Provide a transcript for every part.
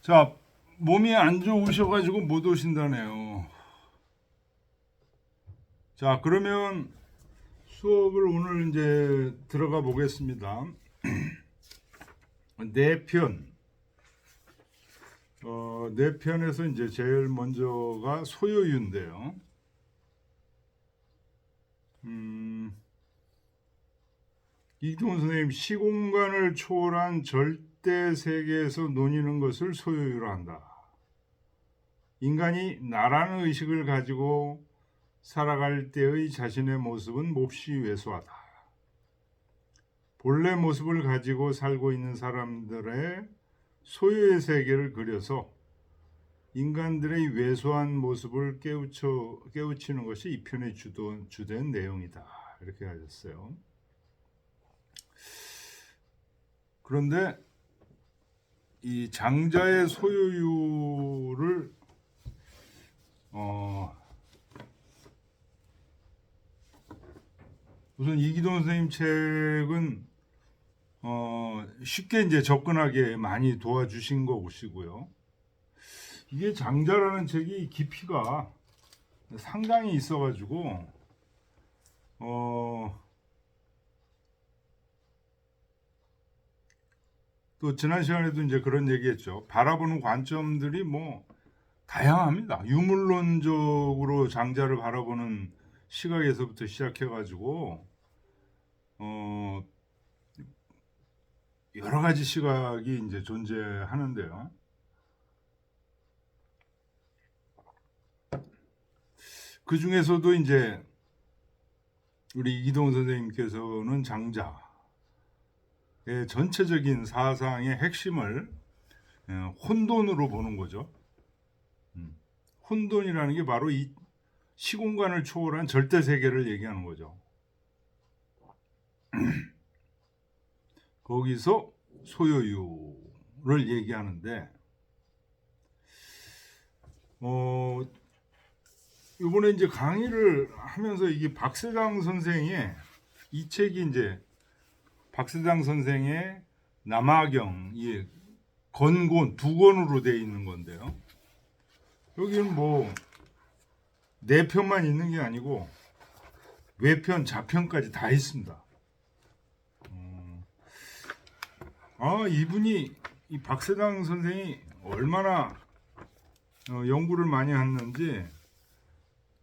자, 몸이 안 좋으셔가지고 못 오신다네요. 자, 그러면 수업을 오늘 이제 들어가 보겠습니다. 네 편. 네 편에서 이제 제일 먼저가 소요유인데요. 이기동 선생님, 시공간을 초월한 절대 세계에서 논의는 것을 소요유라 한다. 인간이 나라는 의식을 가지고 살아갈 때의 자신의 모습은 몹시 왜소하다. 본래 모습을 가지고 살고 있는 사람들의 소유의 세계를 그려서 인간들의 왜소한 모습을 깨우치는 것이 이 편의 주된 내용이다. 이렇게 하셨어요. 그런데 이 장자의 소유를 우선 이기동 선생님 책은 쉽게 이제 접근하게 많이 도와주신 것이고요. 이게 장자라는 책이 깊이가 상당히 있어가지고 또 지난 시간에도 이제 그런 얘기했죠. 바라보는 관점들이 뭐 다양합니다. 유물론적으로 장자를 바라보는 시각에서부터 시작해가지고 여러 가지 시각이 이제 존재하는데요. 그 중에서도 이제 우리 이기동 선생님께서는 장자의 전체적인 사상의 핵심을 혼돈으로 보는 거죠. 혼돈이라는 게 바로 이 시공간을 초월한 절대 세계를 얘기하는 거죠. 거기서 소요유를 얘기하는데 이번에 이제 강의를 하면서 이게 박세당 선생의 이 책이 이제 박세당 선생의 남아경 이 건곤 두 권으로 되어 있는 건데요. 여기는 뭐 네 편만 있는 게 아니고 외편, 자편까지 다 있습니다. 이분이 이 박세당 선생이 얼마나 연구를 많이 했는지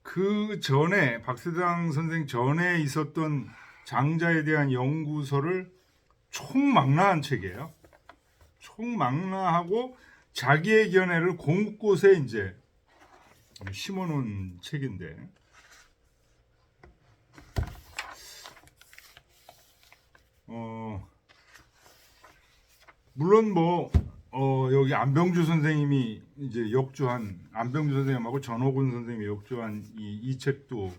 그 전에 박세당 선생 전에 있었던 장자에 대한 연구서를 총망라한 책이에요. 총망라하고 자기의 견해를 곳곳에 이제 심어놓은 책인데 물론 뭐 여기 안병주 선생님이 이제 역주한 안병주 선생님하고 전호근 선생님이 역주한 이 책도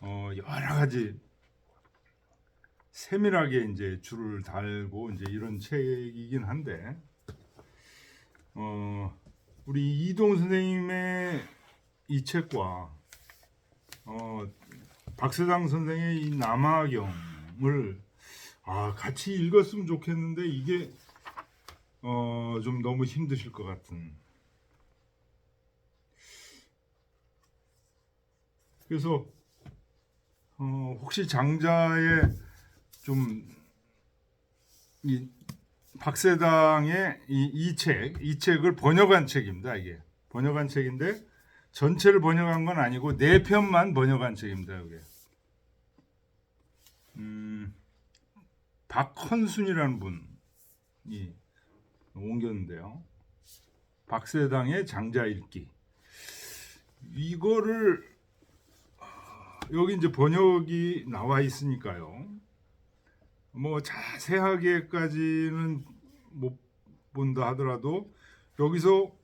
여러 가지 세밀하게 이제 줄을 달고 이제 이런 책이긴 한데 우리 이동 선생님의 이 책과 박세당 선생의 이 남아경을 같이 읽었으면 좋겠는데 이게 좀 너무 힘드실 것 같은. 그래서 혹시 장자의 좀 이 박세당의 이 책을 번역한 책입니다. 이게 번역한 책인데 전체를 번역한 건 아니고 네 편만 번역한 책입니다. 이게 박헌순이라는 분이 옮겼는데요. 박세당의 장자 읽기 이거를 여기 이제 번역이 나와 있으니까요. 뭐 자세하게까지는 못 본다 하더라도 여기서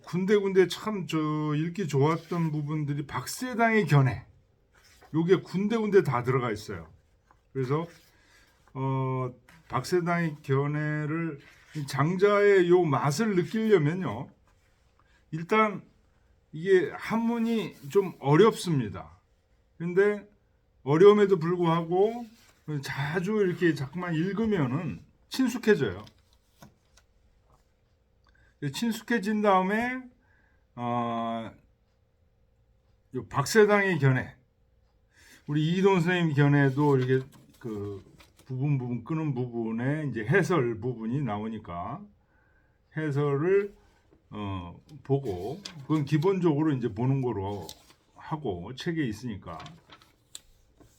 군데군데 참 읽기 좋았던 부분들이 박세당의 견해 요게 군데군데 다 들어가 있어요. 그래서 박세당의 견해를 장자의 요 맛을 느끼려면요. 일단 이게 한문이 좀 어렵습니다. 근데 어려움에도 불구하고 자주 이렇게 자꾸만 읽으면은 친숙해져요. 친숙해진 다음에 요 박세당의 견해, 우리 이동 선생님 견해도 이렇게 그 부분 끄는 부분에 이제 해설 부분이 나오니까 해설을 보고, 그건 기본적으로 이제 보는 거로 하고 책에 있으니까,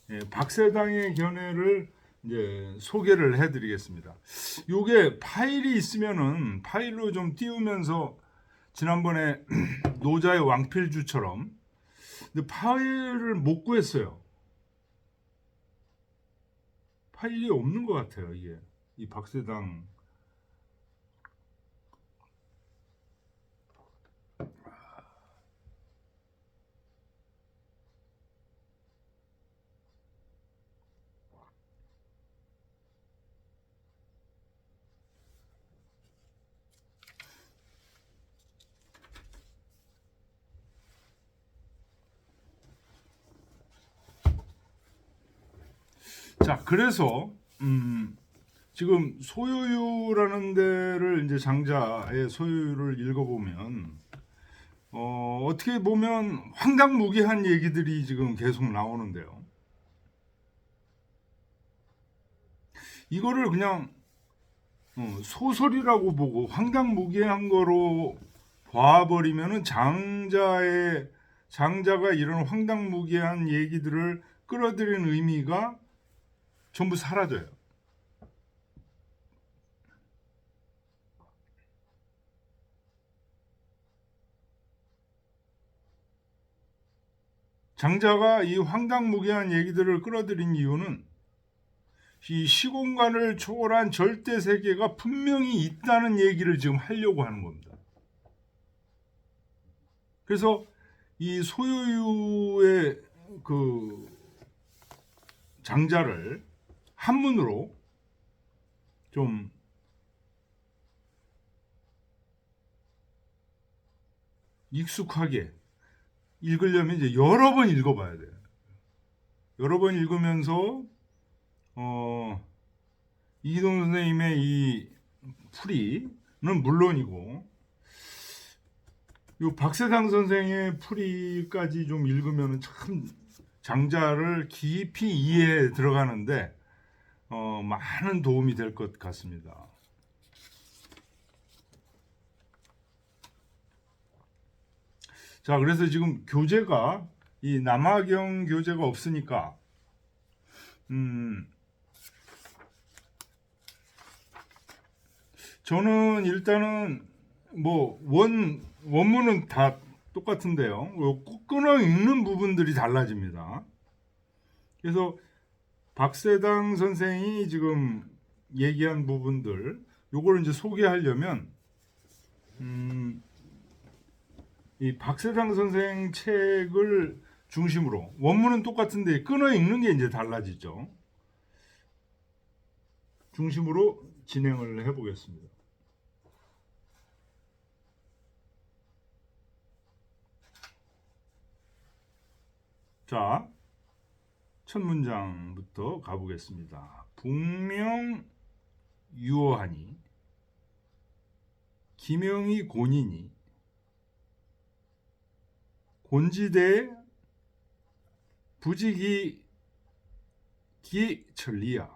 예, 박세당의 견해를 이제 소개를 해드리겠습니다. 요게 파일이 있으면은 파일로 좀 띄우면서, 지난번에 노자의 왕필주처럼, 근데 파일을 못 구했어요. 파일이 없는 것 같아요. 이게 이 박세당. 자, 그래서 지금 소요유라는 데를 이제 장자의 소요유를 읽어보면 어떻게 보면 황당무계한 얘기들이 지금 계속 나오는데요. 이거를 그냥 소설이라고 보고 황당무계한 거로 봐버리면은 장자가 이런 황당무계한 얘기들을 끌어들이는 의미가 전부 사라져요. 장자가 이 황당무계한 얘기들을 끌어들인 이유는 이 시공간을 초월한 절대 세계가 분명히 있다는 얘기를 지금 하려고 하는 겁니다. 그래서 이 소요유의 그 장자를 한문으로 좀 익숙하게 읽으려면 이제 여러 번 읽어봐야 돼요. 여러 번 읽으면서 이동 선생님의 이 풀이는 물론이고, 이 박세당 선생의 풀이까지 좀 읽으면 참 장자를 깊이 이해에 들어가는데 많은 도움이 될 것 같습니다. 자, 그래서 지금 교재가, 이 남아경 교재가 없으니까 저는 일단은 뭐 원문은 다 똑같은데요. 끊어 읽는 부분들이 달라집니다. 그래서 박세당 선생이 지금 얘기한 부분들, 요걸 이제 소개하려면 이 박세당 선생 책을 중심으로, 원문은 똑같은데 끊어 읽는 게 이제 달라지죠. 중심으로 진행을 해보겠습니다. 자, 첫 문장부터 가보겠습니다. 북명 유어하니 기명이 곤이니 곤지대 부지기 기천리야.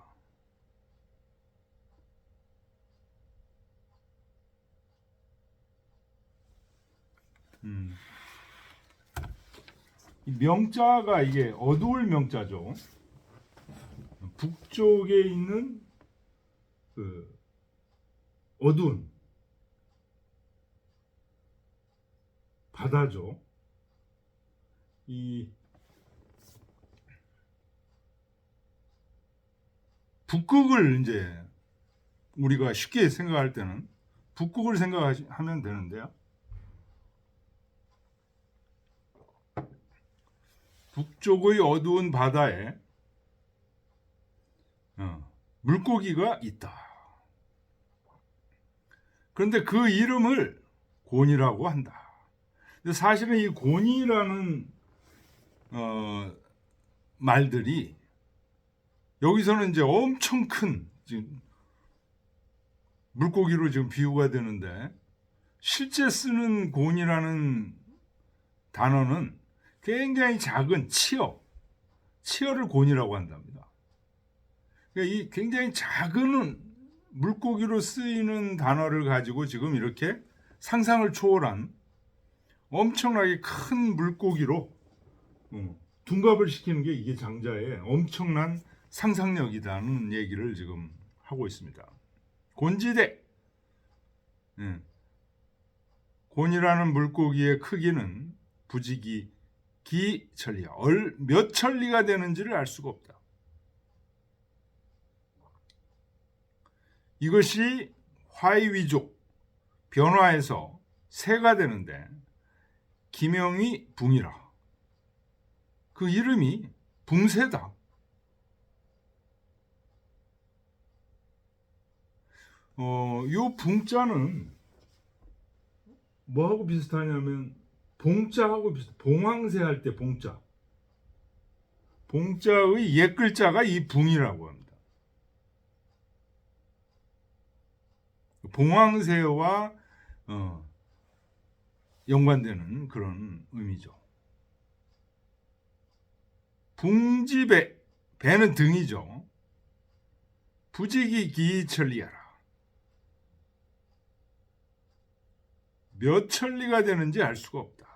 이 명자가 이게 어두울 명자죠. 북쪽에 있는 그 어두운 바다죠. 이 북극을 이제 우리가 쉽게 생각할 때는 북극을 생각하면 되는데요. 북쪽의 어두운 바다에 물고기가 있다. 그런데 그 이름을 곤이라고 한다. 근데 사실은 이 곤이라는 말들이 여기서는 이제 엄청 큰 지금 물고기로 지금 비유가 되는데, 실제 쓰는 곤이라는 단어는 굉장히 작은 치어를 곤이라고 한답니다. 그러니까 이 굉장히 작은 물고기로 쓰이는 단어를 가지고 지금 이렇게 상상을 초월한 엄청나게 큰 물고기로 둔갑을 시키는 게 이게 장자의 엄청난 상상력이다는 얘기를 지금 하고 있습니다. 곤지대. 곤이라는 물고기의 크기는 부지기 기천리야. 몇 천리가 되는지를 알 수가 없다. 이것이 화이위족 변화해서 새가 되는데 기명이 붕이라. 그 이름이 붕새다. 요 붕자는 뭐하고 비슷하냐면 봉자하고 비슷. 봉황새 할 때 봉자. 봉자의 옛 글자가 이 붕이라고 합니다. 봉황새와 연관되는 그런 의미죠. 붕지배, 배는 등이죠. 부지기 기천리하라. 몇 천리가 되는지 알 수가 없다.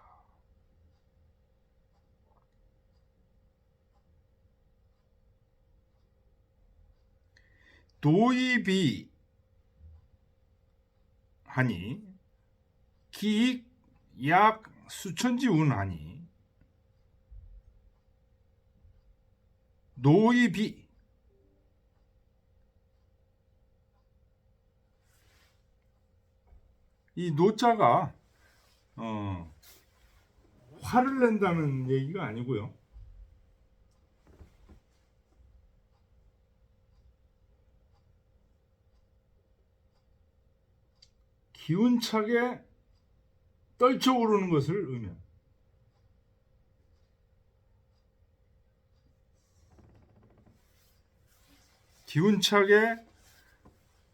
도이비 하니 기익 약 수천지 운하니 노이비 이 노자가 화를 낸다는 얘기가 아니고요. 기운차게 떨쳐오르는 것을 의미합니다. 기운차게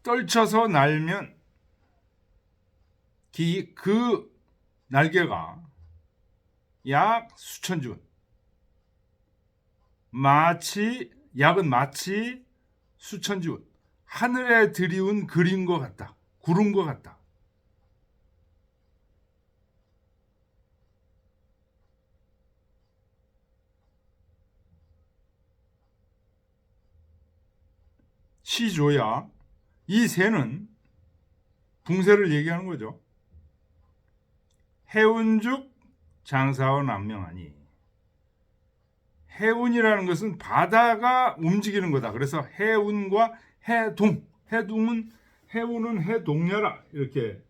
떨쳐서 날면 그 날개가 약 수천주. 약은 마치 수천주. 하늘에 드리운 그린 것 같다. 구름 것 같다. 시조야. 이 새는 붕새를 얘기하는 거죠. 해운죽 장사원 남명하니. 해운이라는 것은 바다가 움직이는 거다. 그래서 해운과 해동. 해운은 해동야라. 이렇게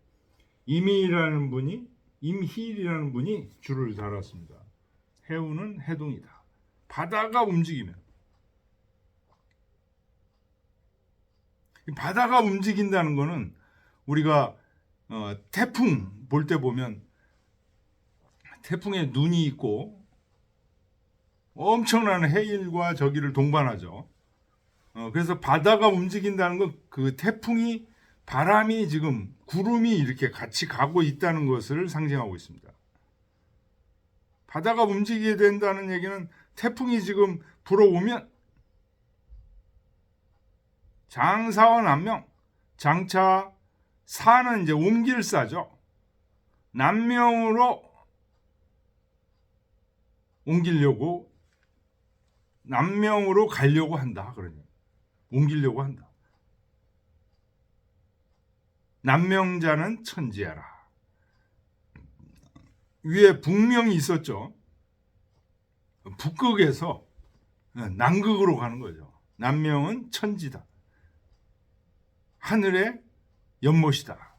임희라는 분이 줄을 달았습니다. 해운은 해동이다. 바다가 움직이면. 바다가 움직인다는 거는 우리가 태풍 볼 때 보면 태풍에 눈이 있고 엄청난 해일과 저기를 동반하죠. 그래서 바다가 움직인다는 건 그 태풍이 바람이 지금 구름이 이렇게 같이 가고 있다는 것을 상징하고 있습니다. 바다가 움직이게 된다는 얘기는 태풍이 지금 불어오면 장사와 남명, 장차 사는 이제 옮길사죠. 남명으로 남명으로 가려고 한다. 그러니 옮기려고 한다. 남명자는 천지야라. 위에 북명이 있었죠. 북극에서 남극으로 가는 거죠. 남명은 천지다. 하늘의 연못이다.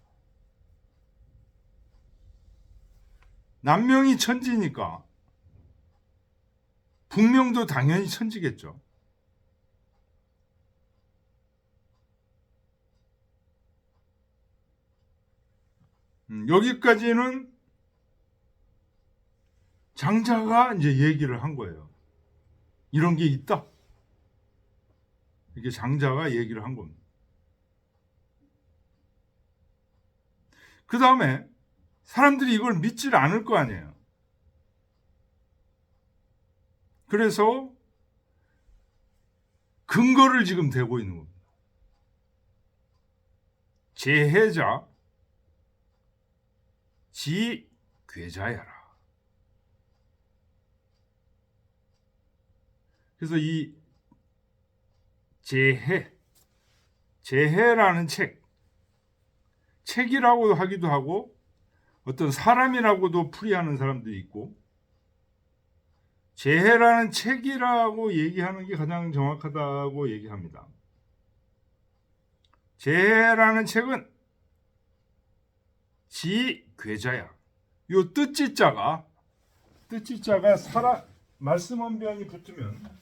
남명이 천지니까 북명도 당연히 천지겠죠. 여기까지는 장자가 이제 얘기를 한 거예요. 이런 게 있다. 이게 장자가 얘기를 한 겁니다. 그 다음에 사람들이 이걸 믿질 않을 거 아니에요. 그래서 근거를 지금 대고 있는 겁니다. 제해자 지 괴자야라. 그래서 이 제해라는 책이라고 하기도 하고 어떤 사람이라고도 풀이하는 사람도 있고, 제해라는 책이라고 얘기하는 게 가장 정확하다고 얘기합니다. 제해라는 책은 지괴자야. 요 뜻지자가 말씀 원변이 붙으면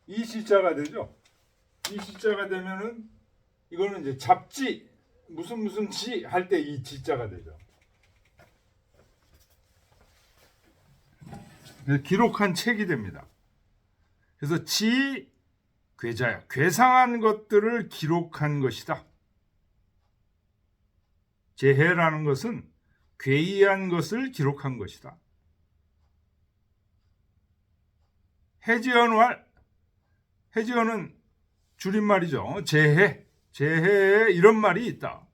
이 시자가 되죠. 이 시자가 되면은 이거는 이제 잡지 무슨 지 할 때 이 지자가 되죠. 그래서 기록한 책이 됩니다. 그래서 지 괴자야. 괴상한 것들을 기록한 것이다. 제해라는 것은 괴이한 것을 기록한 것이다. 해지어는 줄임말이죠. 제해에 이런 말이 있다.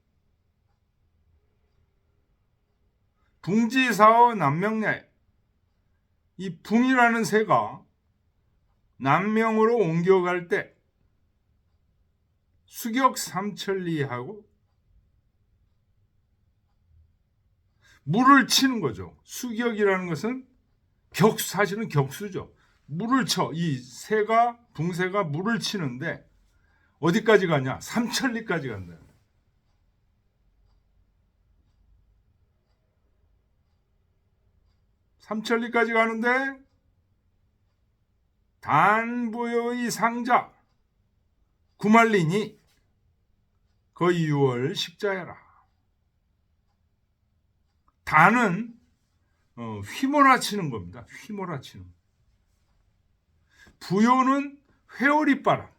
붕지사어 남명래. 이 붕이라는 새가 남명으로 옮겨갈 때 수격 삼천리하고 물을 치는 거죠. 수격이라는 것은 사실은 격수죠. 물을 쳐. 이 새가, 붕새가 물을 치는데 어디까지 가냐? 삼천리까지 간다. 삼천리까지 가는데 단부여의 상자 구말리니 거의 6월 십자야라. 단은 휘몰아치는 겁니다. 휘몰아치는. 부요는 회오리바람.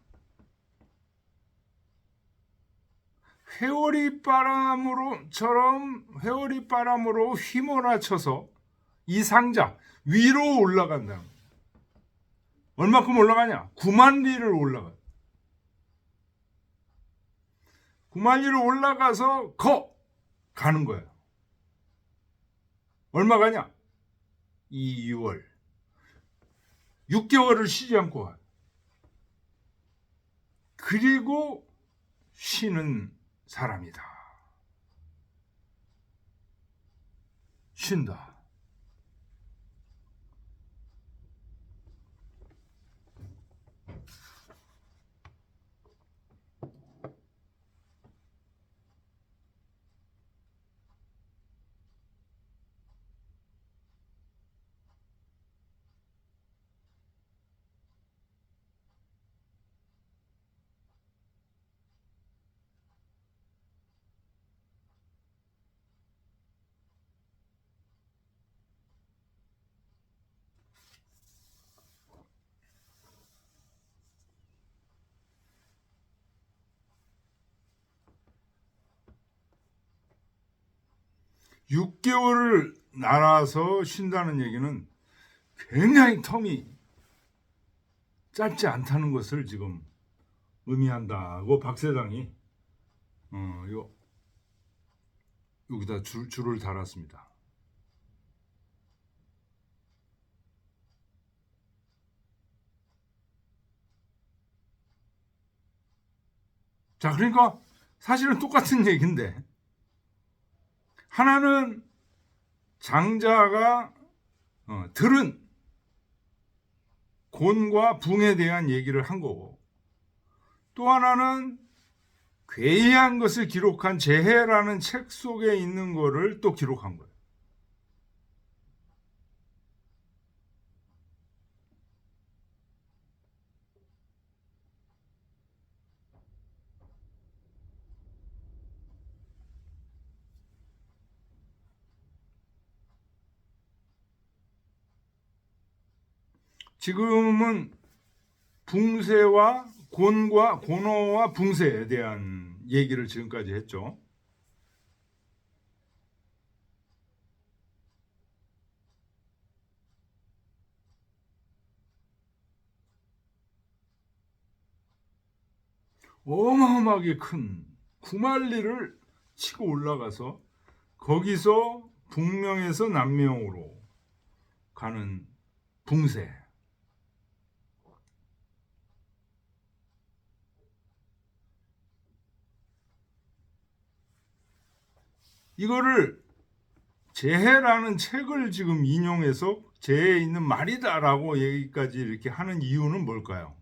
회오리바람으로 휘몰아쳐서 이 상자 위로 올라간다. 얼마큼 올라가냐? 9만 리를 올라가. 9만 리를 올라가서 가는 거예요. 얼마 가냐? 2월. 6개월을 쉬지 않고 가. 그리고 쉬는 사람이다. 쉰다. (6개월을) 날아서 쉰다는 얘기는 굉장히 텀이 짧지 않다는 것을 지금 의미한다고 박세당이 여기다 줄을 달았습니다. 자, 그러니까 사실은 똑같은 얘기인데, 하나는 장자가 들은 곤과 붕에 대한 얘기를 한 거고, 또 하나는 괴이한 것을 기록한 제해라는 책 속에 있는 거를 또 기록한 거예요. 지금은 붕세와 고노와 붕세에 대한 얘기를 지금까지 했죠. 어마어마하게 큰 구만리를 치고 올라가서 거기서 북명에서 남명으로 가는 붕세. 이거를 재해라는 책을 지금 인용해서 재해에 있는 말이다라고 얘기까지 이렇게 하는 이유는 뭘까요?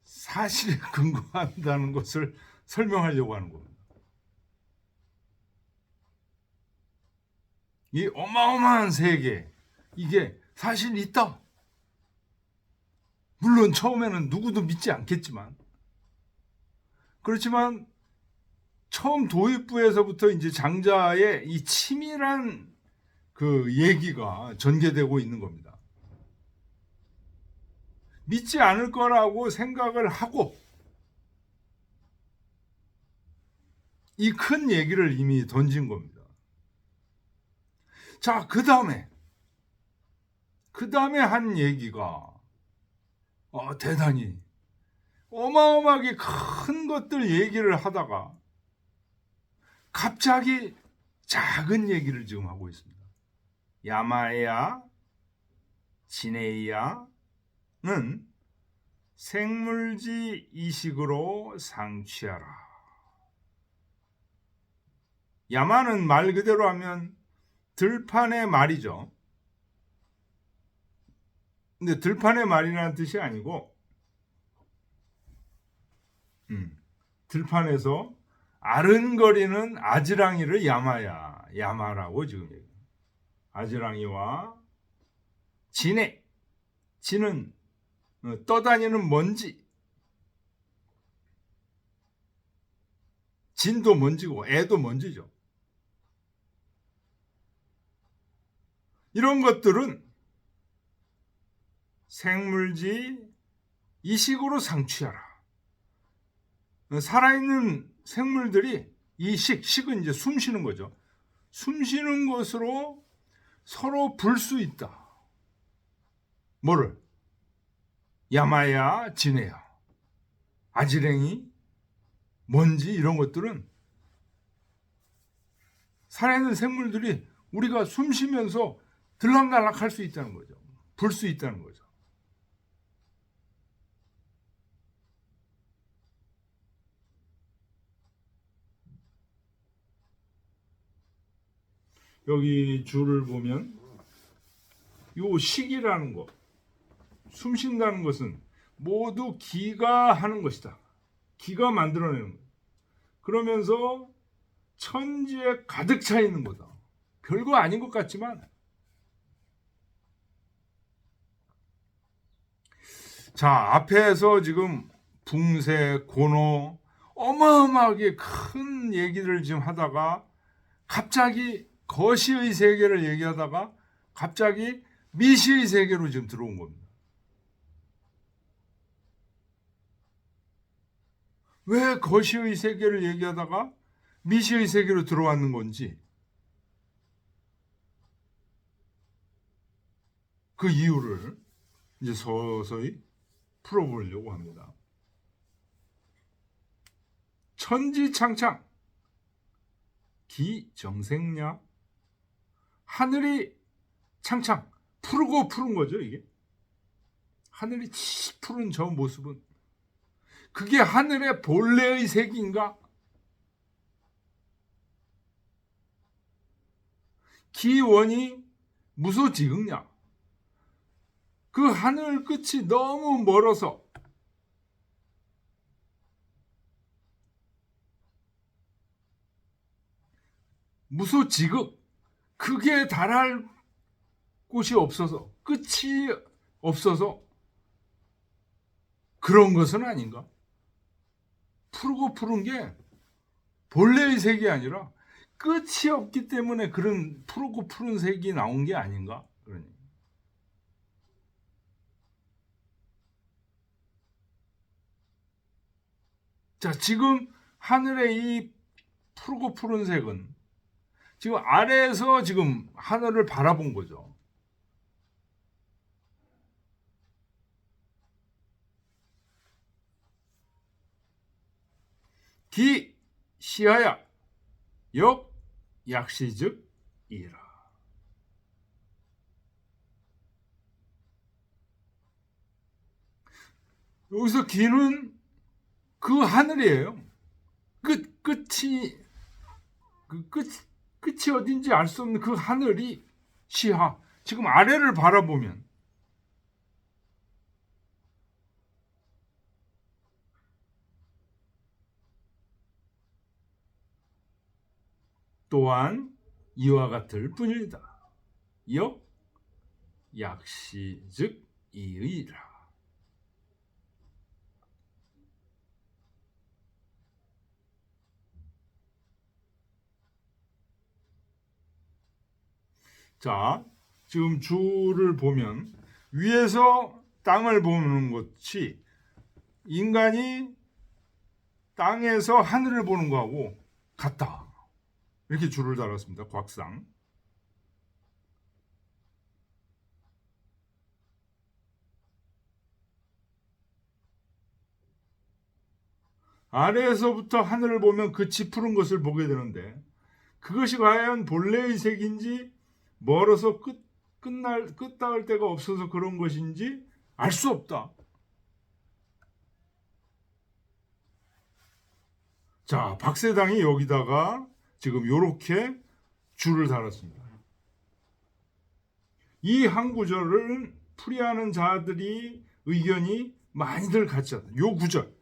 사실에 근거한다는 것을 설명하려고 하는 겁니다. 이 어마어마한 세계, 이게 사실 있다. 물론 처음에는 누구도 믿지 않겠지만, 그렇지만 처음 도입부에서부터 이제 장자의 이 치밀한 그 얘기가 전개되고 있는 겁니다. 믿지 않을 거라고 생각을 하고 이 큰 얘기를 이미 던진 겁니다. 자, 그 다음에 한 얘기가 대단히 어마어마하게 큰 것들 얘기를 하다가 갑자기 작은 얘기를 지금 하고 있습니다. 야마야, 지네야는 생물지 이식으로 상취하라. 야마는 말 그대로 하면 들판의 말이죠. 근데 들판의 말이라는 뜻이 아니고 들판에서 아른거리는 아지랑이를 야마라고 지금 얘기해요. 아지랑이와 지는 떠다니는 먼지, 진도 먼지고 애도 먼지죠. 이런 것들은 생물지 이식으로 상취하라. 살아있는 생물들이 식은 이제 숨 쉬는 거죠. 숨 쉬는 것으로 서로 불 수 있다. 뭐를? 야마야, 지네야, 아지랭이, 먼지 이런 것들은 살아있는 생물들이 우리가 숨 쉬면서 들락날락 할 수 있다는 거죠. 불 수 있다는 거죠. 여기 줄을 보면 요 식이라는 거, 숨 쉰다는 것은 모두 기가 하는 것이다. 기가 만들어내는 거. 그러면서 천지에 가득 차 있는 거다. 별거 아닌 것 같지만, 자, 앞에서 지금 붕세, 고노 어마어마하게 큰 얘기를 지금 하다가 갑자기 거시의 세계를 얘기하다가 갑자기 미시의 세계로 지금 들어온 겁니다. 왜 거시의 세계를 얘기하다가 미시의 세계로 들어왔는 건지 그 이유를 이제 서서히 풀어보려고 합니다. 천지창창 기정생냐, 하늘이 창창 푸르고 푸른 거죠. 이게 하늘이 푸른 저 모습은 그게 하늘의 본래의 색인가? 기원이 무소지극냐, 그 하늘 끝이 너무 멀어서 무소지극, 그게 달할 곳이 없어서, 끝이 없어서 그런 것은 아닌가? 푸르고 푸른 게 본래의 색이 아니라 끝이 없기 때문에 그런 푸르고 푸른 색이 나온 게 아닌가? 그러니. 자, 지금 하늘의 이 푸르고 푸른 색은 지금 아래에서 지금 하늘을 바라본 거죠. 기 시하야 역 약시즉 이라. 여기서 기는 그 하늘이에요. 끝이 그 끝이 어딘지 알 수 없는 그 하늘이 시하. 지금 아래를 바라보면 또한 이와 같을 뿐이다. 역 약시 즉 이의라. 자, 지금 주를 보면 위에서 땅을 보는 것이 인간이 땅에서 하늘을 보는 거하고 같다. 이렇게 줄을 달았습니다. 곽상. 아래에서부터 하늘을 보면 끝이 푸른 것을 보게 되는데 그것이 과연 본래의 색인지 멀어서 끝 닿을 데가 없어서 그런 것인지 알 수 없다. 자, 박세당이 여기다가 지금 이렇게 줄을 달았습니다. 이 한 구절을 풀이하는 자들이 의견이 많이들 같이 하다. 요 구절.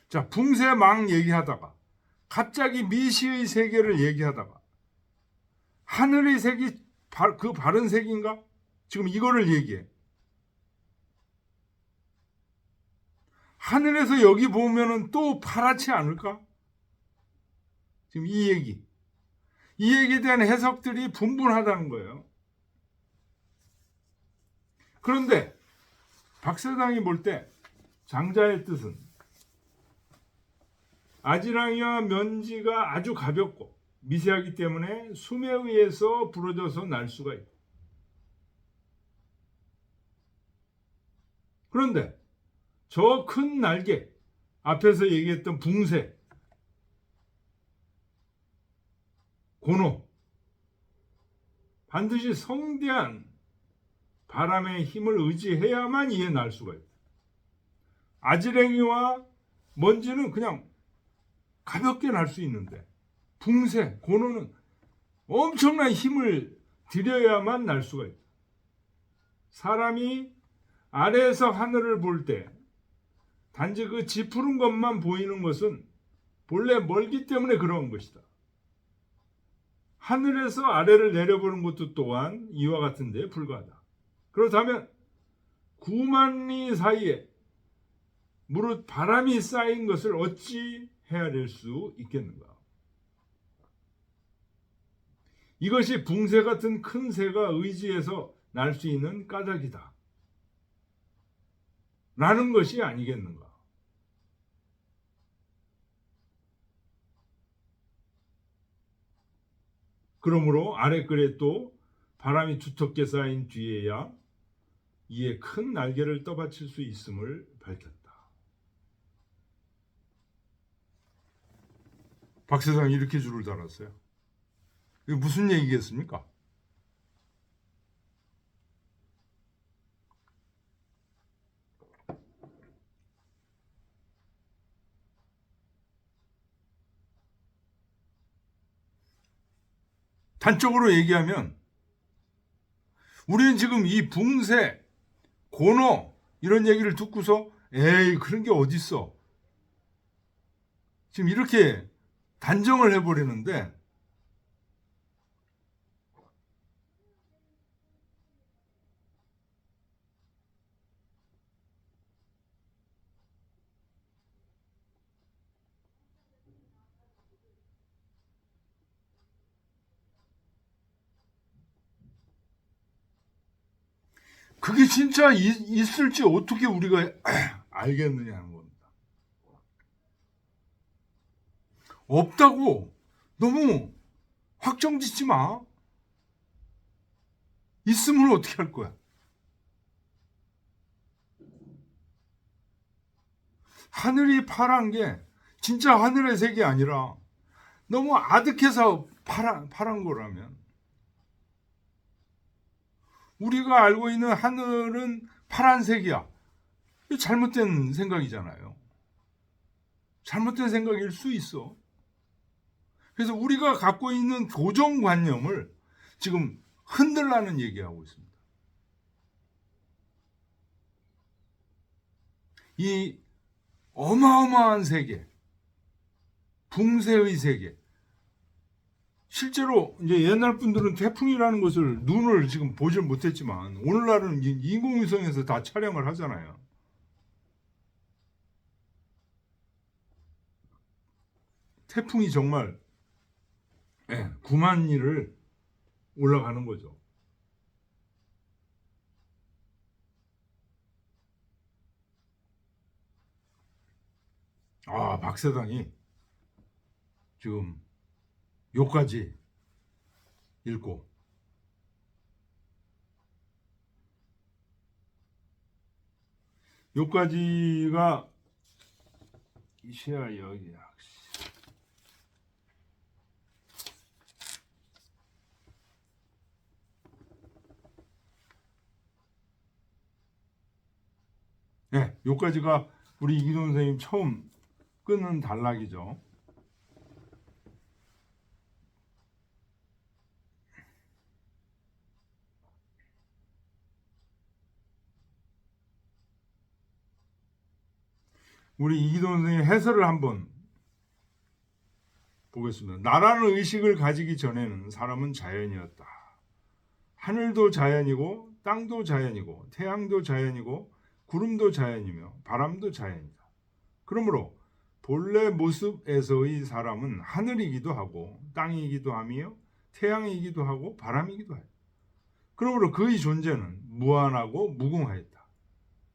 자, 붕세망 얘기하다가 갑자기 미시의 세계를 얘기하다가 하늘의 색이 그 바른 색인가? 지금 이거를 얘기해. 하늘에서 여기 보면은 또 파랗지 않을까? 지금 이 얘기. 이 얘기에 대한 해석들이 분분하다는 거예요. 그런데 박사장이 볼 때 장자의 뜻은 아지랑이와 면지가 아주 가볍고 미세하기 때문에 숨에 의해서 부러져서 날 수가 있다. 그런데 저 큰 날개, 앞에서 얘기했던 붕새, 고노, 반드시 성대한 바람의 힘을 의지해야만 이에 날 수가 있다. 아지랭이와 먼지는 그냥 가볍게 날 수 있는데 붕새, 고노는 엄청난 힘을 들여야만 날 수가 있다. 사람이 아래에서 하늘을 볼 때 단지 그 지푸른 것만 보이는 것은 본래 멀기 때문에 그런 것이다. 하늘에서 아래를 내려보는 것도 또한 이와 같은 데에 불과하다. 그렇다면 9만 리 사이에 무릇 바람이 쌓인 것을 어찌 헤아릴 수 있겠는가? 이것이 붕새 같은 큰 새가 의지해서 날 수 있는 까닭이다. 라는 것이 아니겠는가? 그러므로 아래글에 또 바람이 두텁게 쌓인 뒤에야 이에 큰 날개를 떠받칠 수 있음을 밝혔다. 박세상이 이렇게 줄을 달았어요. 이게 무슨 얘기겠습니까? 단적으로 얘기하면 우리는 지금 이 붕세, 고노 이런 얘기를 듣고서 에이 그런 게 어딨어. 지금 이렇게 단정을 해버리는데 그게 진짜 있을지 어떻게 우리가 알겠느냐는 겁니다. 없다고 너무 확정 짓지 마. 있으면 어떻게 할 거야? 하늘이 파란 게 진짜 하늘의 색이 아니라 너무 아득해서 파란 거라면, 우리가 알고 있는 하늘은 파란색이야. 잘못된 생각이잖아요. 잘못된 생각일 수 있어. 그래서 우리가 갖고 있는 고정관념을 지금 흔들라는 얘기하고 있습니다. 이 어마어마한 세계, 붕세의 세계. 실제로 이제 옛날 분들은 태풍이라는 것을 눈을 지금 보질 못했지만 오늘날은 인공위성에서 다 촬영을 하잖아요. 태풍이 정말 9만 리를 올라가는 거죠. 박사당이 지금 요까지 읽고, 요까지가 이시야 여기야. 요까지가 우리 이기동 선생님 처음 끊은 단락이죠. 우리 이기동 선생님 해설을 한번 보겠습니다. 나라는 의식을 가지기 전에는 사람은 자연이었다. 하늘도 자연이고 땅도 자연이고 태양도 자연이고 구름도 자연이며 바람도 자연이다. 그러므로 본래 모습에서의 사람은 하늘이기도 하고 땅이기도 하며 태양이기도 하고 바람이기도 하다. 그러므로 그의 존재는 무한하고 무궁하였다.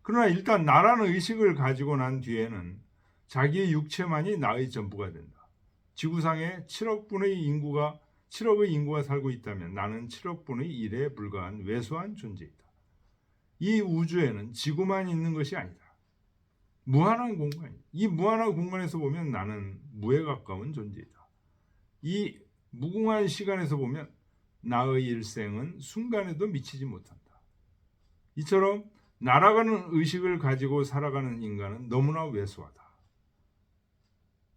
그러나 일단 나라는 의식을 가지고 난 뒤에는 자기의 육체만이 나의 전부가 된다. 지구상에 7억의 인구가 살고 있다면 나는 7억분의 1에 불과한 왜소한 존재이다. 이 우주에는 지구만 있는 것이 아니다. 무한한 공간이다. 이 무한한 공간에서 보면 나는 무에 가까운 존재이다. 이 무궁한 시간에서 보면 나의 일생은 순간에도 미치지 못한다. 이처럼 날아가는 의식을 가지고 살아가는 인간은 너무나 왜소하다.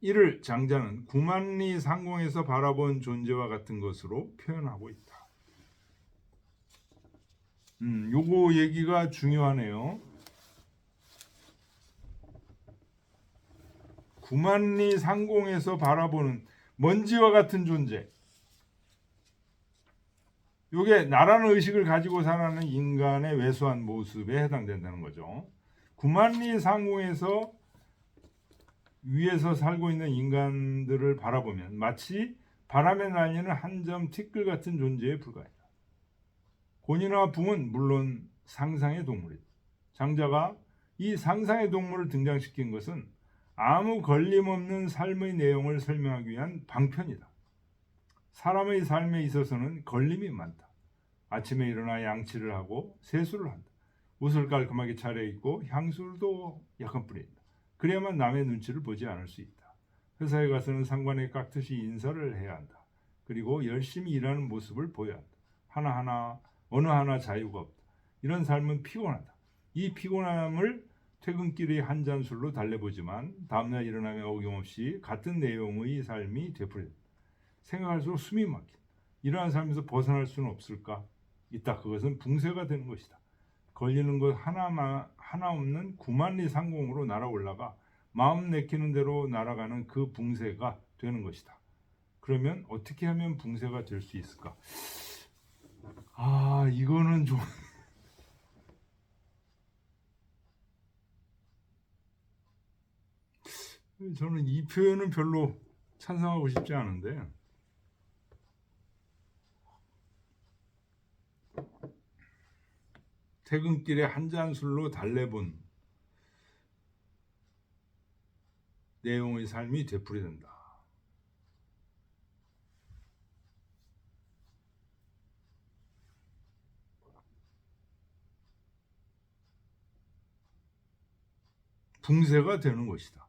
이를 장자는 9만 리 상공에서 바라본 존재와 같은 것으로 표현하고 있다. 요거 얘기가 중요하네요. 9만 리 상공에서 바라보는 먼지와 같은 존재. 요게 나라는 의식을 가지고 살아가는 인간의 왜소한 모습에 해당된다는 거죠. 9만 리 상공에서 위에서 살고 있는 인간들을 바라보면 마치 바람에 날리는 한 점 티끌 같은 존재에 불과하다. 곤이나 붕은 물론 상상의 동물이다. 장자가 이 상상의 동물을 등장시킨 것은 아무 걸림없는 삶의 내용을 설명하기 위한 방편이다. 사람의 삶에 있어서는 걸림이 많다. 아침에 일어나 양치를 하고 세수를 한다. 옷을 깔끔하게 차려입고 향수도 약간 뿌린다. 그래야만 남의 눈치를 보지 않을 수 있다. 회사에 가서는 상관에 깍듯이 인사를 해야 한다. 그리고 열심히 일하는 모습을 보여야 한다. 어느 하나 자유가 없다. 이런 삶은 피곤하다. 이 피곤함을 퇴근길의 한 잔 술로 달래보지만 다음날 일어나면 어김없이 같은 내용의 삶이 되풀이된다. 생각할수록 숨이 막힌다. 이러한 삶에서 벗어날 수는 없을까? 있다. 그것은 붕세가 되는 것이다. 걸리는 것 하나 없는 9만 리 상공으로 날아 올라가 마음 내키는 대로 날아가는 그 붕세가 되는 것이다. 그러면 어떻게 하면 붕세가 될 수 있을까? 이거는 좀 저는 이 표현은 별로 찬성하고 싶지 않은데, 퇴근길에 한 잔 술로 달래본 내용의 삶이 되풀이된다. 붕세가 되는 것이다.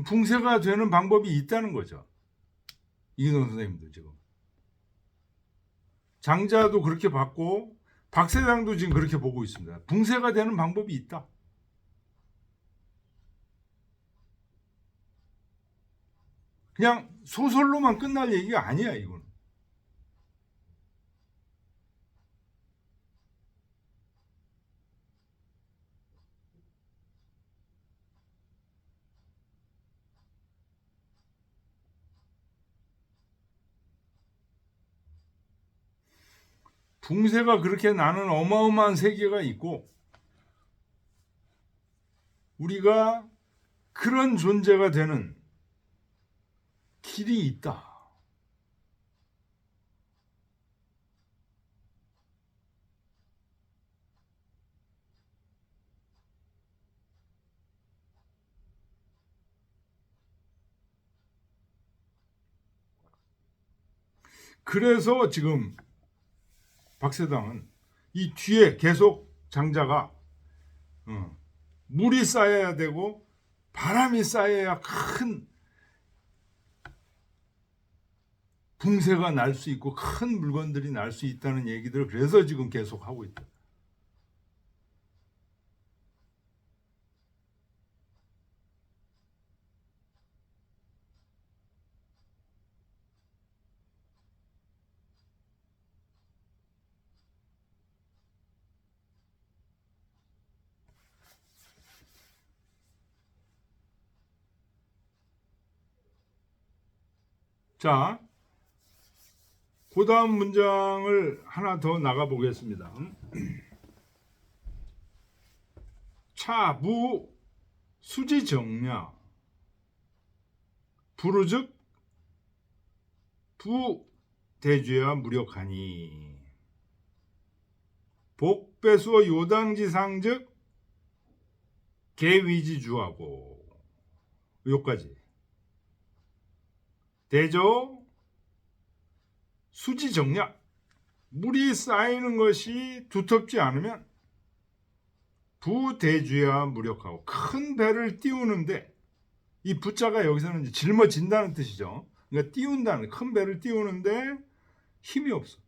붕세가 되는 방법이 있다는 거죠. 이근원 선생님도 지금. 장자도 그렇게 봤고 박세장도 지금 그렇게 보고 있습니다. 붕세가 되는 방법이 있다. 그냥 소설로만 끝날 얘기가 아니야, 이건. 붕세가 그렇게 나는 어마어마한 세계가 있고 우리가 그런 존재가 되는 길이 있다. 그래서 지금 박세당은 이 뒤에 계속 장자가 물이 쌓여야 되고 바람이 쌓여야 큰 붕세가 날 수 있고 큰 물건들이 날 수 있다는 얘기들을 그래서 지금 계속 하고 있다. 자, 그 다음 문장을 하나 더 나가 보겠습니다. 차부 수지정야 부르즉 부대주야 무력하니 복배수어 요당지상즉 개위지주하고 여기까지 대조 수지정야 물이 쌓이는 것이 두텁지 않으면 부대주야 무력하고 큰 배를 띄우는데 이 부자가 여기서는 이제 짊어진다는 뜻이죠. 그러니까 띄운다는 큰 배를 띄우는데 힘이 없어.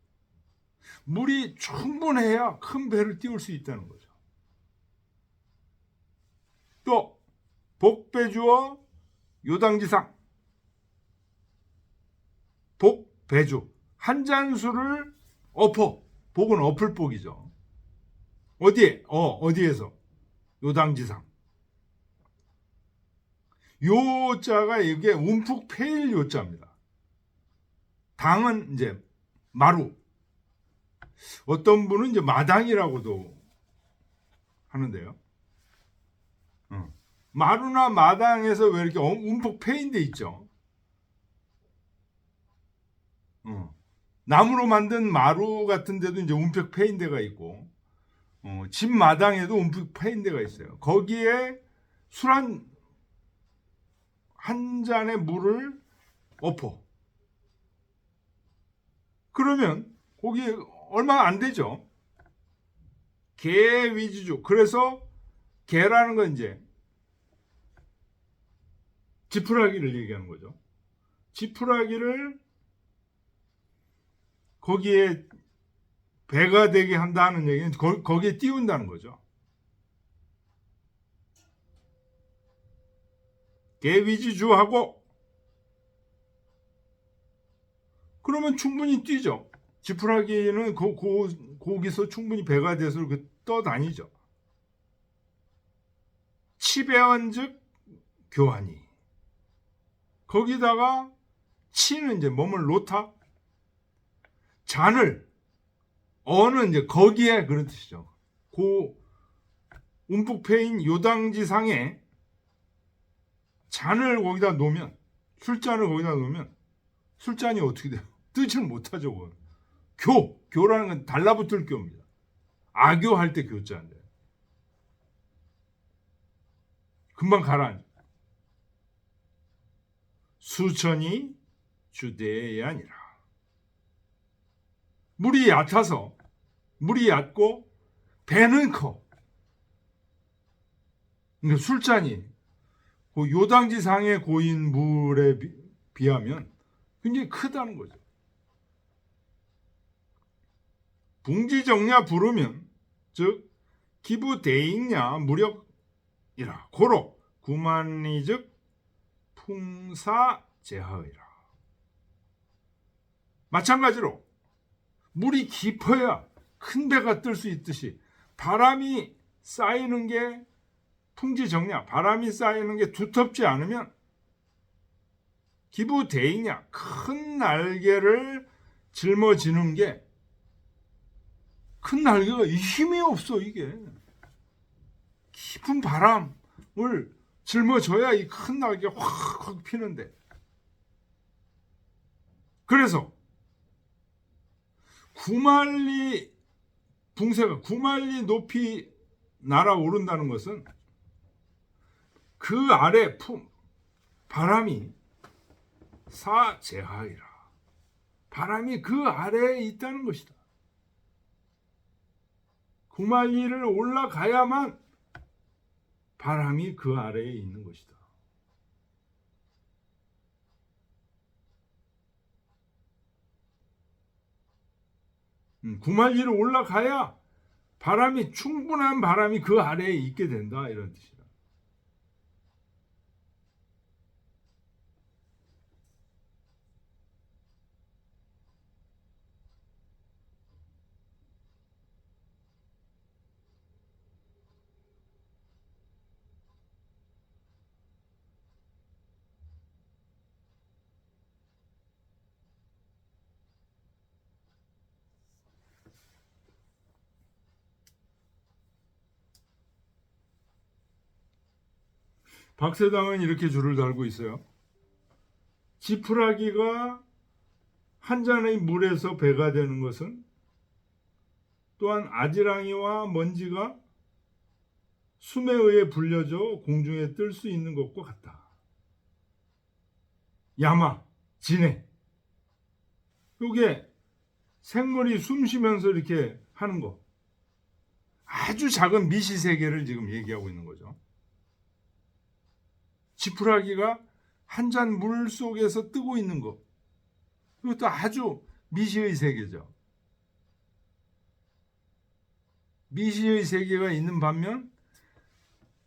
물이 충분해야 큰 배를 띄울 수 있다는 거죠. 또 복배주어 요당지상 복배주 한 잔술을 엎어. 복은 엎을 복이죠. 어디에? 어디에서? 요당지상. 요자가 이게 움푹 패일 요자입니다. 당은 이제 마루. 어떤 분은 이제 마당이라고도 하는데요. 마루나 마당에서 왜 이렇게 움푹 패인 데 있죠? 나무로 만든 마루 같은 데도 이제 움푹 패인 데가 있고, 집 마당에도 움푹 패인 데가 있어요. 거기에 술 한 잔의 물을 엎어. 그러면 거기 얼마 안 되죠. 개 위주주. 그래서 개라는 건 이제 지푸라기를 얘기하는 거죠. 지푸라기를 거기에 배가 되게 한다는 얘기는 거기에 띄운다는 거죠. 개위지주하고 그러면 충분히 뛰죠. 지푸라기는 거기서 충분히 배가 돼서 이렇게 떠다니죠. 치배원즉 교환이 거기다가 치는 이제 몸을 놓다 잔을 어는 이제 거기에 그런 뜻이죠. 고 움푹 패인 요당지상에 잔을 거기다 놓으면 술잔을 거기다 놓으면 술잔이 어떻게 돼요? 뜨지를 못하죠. 교라는 건 달라붙을 교입니다. 아교할 때 교자인데 금방 가라앉아. 수천이 주대에 아니라. 물이 얕아서, 물이 얕고 배는 커. 그러니까 술잔이 그 요당지상에 고인 물에 비하면 굉장히 크다는 거죠. 붕지정야 부르면 즉 기부대익냐 무력이라 고로 구만리 즉 풍사제하의라. 마찬가지로 물이 깊어야 큰 배가 뜰 수 있듯이 바람이 쌓이는 게 풍지정야, 바람이 쌓이는 게 두텁지 않으면 기부대익냐, 큰 날개를 짊어지는 게 큰 날개가 힘이 없어. 이게 깊은 바람을 짊어져야 이 큰 날개가 확 피는데. 그래서 구만리 붕세가 9만리 높이 날아오른다는 것은 그 아래 바람이 사제하이라. 바람이 그 아래에 있다는 것이다. 9만리를 올라가야만 바람이 그 아래에 있는 것이다. 구만리를 올라가야 충분한 바람이 그 아래에 있게 된다. 이런 뜻이다. 박세당은 이렇게 줄을 달고 있어요. 지푸라기가 한 잔의 물에서 배가 되는 것은 또한 아지랑이와 먼지가 숨에 의해 불려져 공중에 뜰 수 있는 것과 같다. 야마, 진해. 이게 생물이 숨 쉬면서 이렇게 하는 거. 아주 작은 미시세계를 지금 얘기하고 있는 거죠. 지푸라기가 한 잔 물 속에서 뜨고 있는 것. 이것도 아주 미시의 세계죠. 미시의 세계가 있는 반면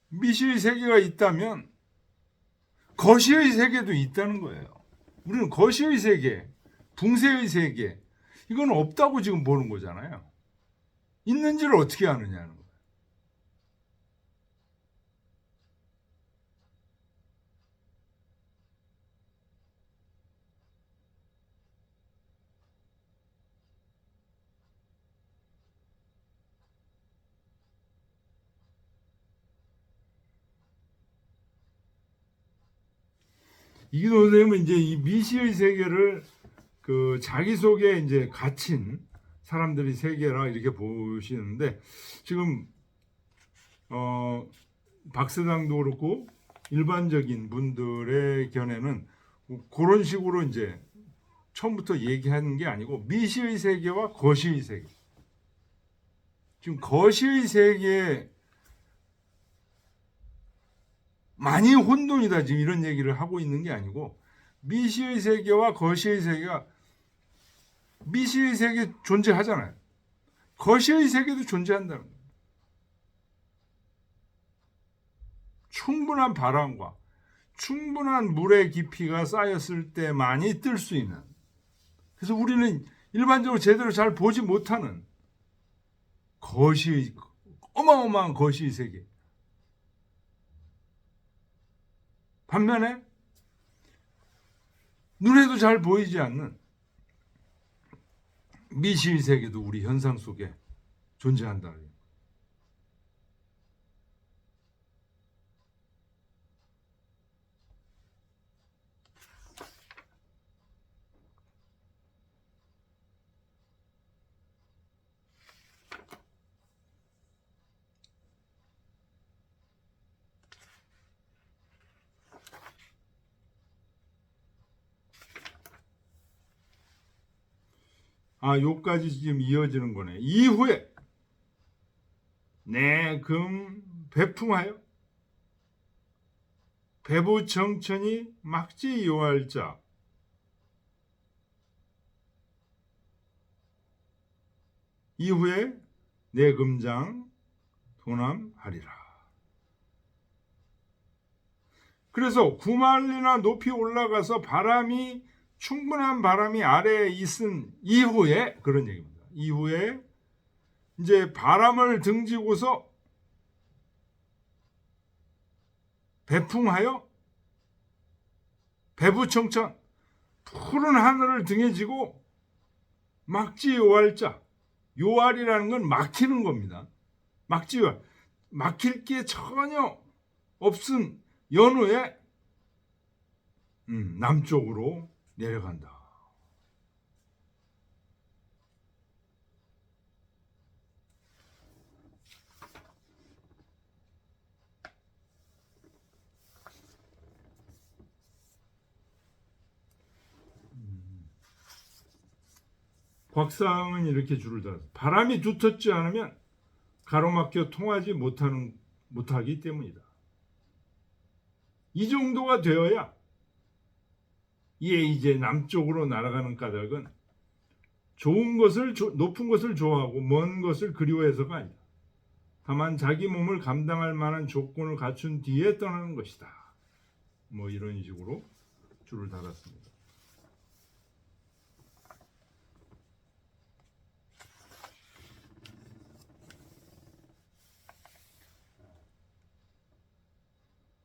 미시의 세계가 있다면 거시의 세계도 있다는 거예요. 우리는 거시의 세계, 붕세의 세계 이건 없다고 지금 보는 거잖아요. 있는지를 어떻게 아느냐는 거예요. 이기도 선생님은 이제 이 미시의 세계를 그 자기 속에 이제 갇힌 사람들이 세계라 이렇게 보시는데 지금 박사장도 그렇고 일반적인 분들의 견해는 그런 식으로 이제 처음부터 얘기하는 게 아니고 미시의 세계와 거시의 세계. 지금 거시의 세계 많이 혼돈이다 지금 이런 얘기를 하고 있는 게 아니고 미시의 세계와 거시의 세계가 미시의 세계 존재하잖아요. 거시의 세계도 존재한다는 거예요. 충분한 바람과 충분한 물의 깊이가 쌓였을 때만이 뜰 수 있는. 그래서 우리는 일반적으로 제대로 잘 보지 못하는 거시의 어마어마한 거시의 세계. 반면에 눈에도 잘 보이지 않는 미시의 세계도 우리 현상 속에 존재한다. 요까지 지금 이어지는 거네. 이후에 내 금 배풍하여 배부청천이 막지 요할자 이후에 내 금장 도남하리라. 그래서 구만리나 높이 올라가서 바람이 충분한 바람이 아래에 있은 이후에 그런 얘기입니다. 이후에 이제 바람을 등지고서 배풍하여 배부청천 푸른 하늘을 등에 지고 막지 요할자 요할이라는 건 막히는 겁니다. 막지 요할 막힐 게 전혀 없은 연후에 남쪽으로 내려간다. 곽상은 이렇게 줄을 달았어. 바람이 두텁지 않으면 가로막혀 통하지 못하기 때문이다. 이 정도가 되어야 이제 남쪽으로 날아가는 까닭은 좋은 것을 높은 것을 좋아하고 먼 것을 그리워해서가 아니다. 다만 자기 몸을 감당할 만한 조건을 갖춘 뒤에 떠나는 것이다. 뭐 이런 식으로 줄을 달았습니다.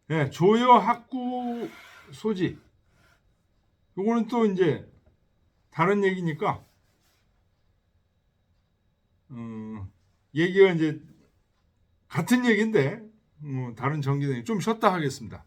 네, 조여 학구 소지. 요거는 또 이제 다른 얘기니까 얘기가 이제 같은 얘기인데 다른 전기는 좀 쉬었다 하겠습니다.